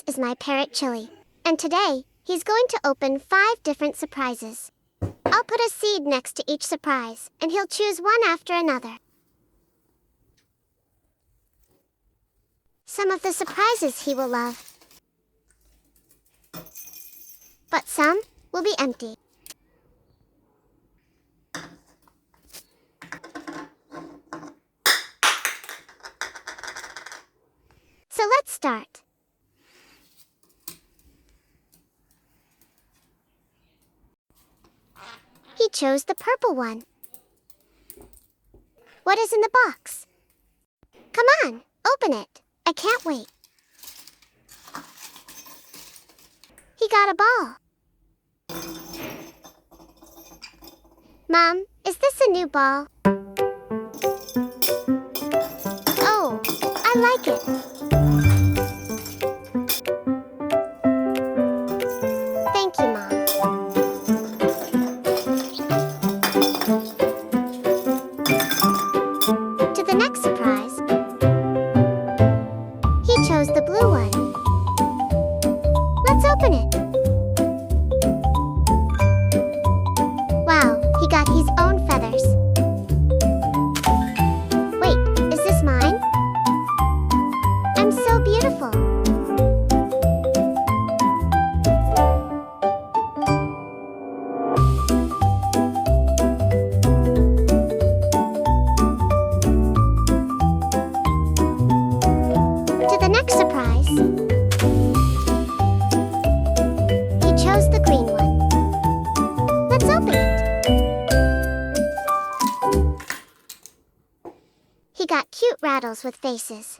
This is my parrot Chili, and today, he's going to open 5 different surprises. I'll put a seed next to each surprise, and he'll choose one after another. Some of the surprises he will love, but some will be empty. So let's start. He chose the purple one. What is in the box? Come on, open it. I can't wait. He got a ball. Mom, is this a new ball? Oh, I like it. Thank you, Mom. To the next surprise, he chose the blue one. Let's open it. Wow, he got his own feathers. Wait, is this mine? I'm so beautiful. To the next surprise, he chose the green one. Let's open it. He got cute rattles with faces.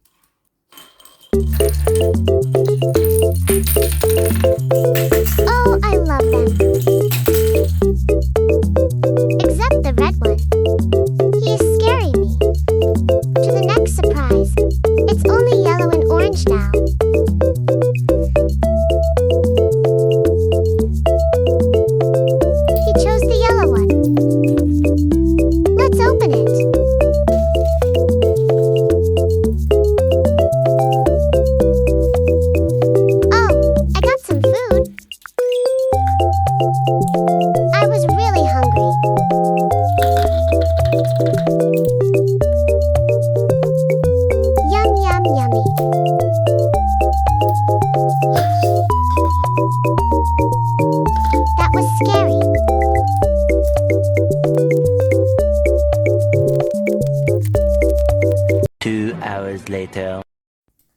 Oh, I love them. Except the red one. He is scaring me. To the next surprise. It's only yellow and orange now. He chose the yellow one. Let's open it. Oh, I got some food. I was really hungry. Yum, yum, yummy. That was scary. Two hours later.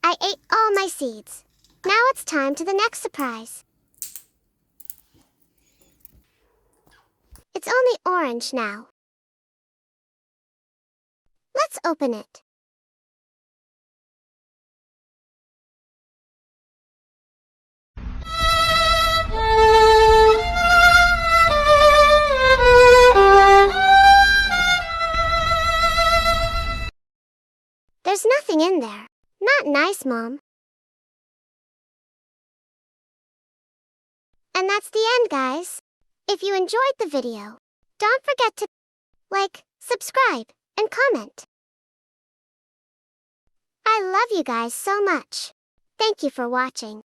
I ate all my seeds. Now it's time to the next surprise. It's only orange now. Let's open it. There's nothing in there. Not nice, Mom. And that's the end, guys. If you enjoyed the video, don't forget to like, subscribe, and comment. I love you guys so much. Thank you for watching.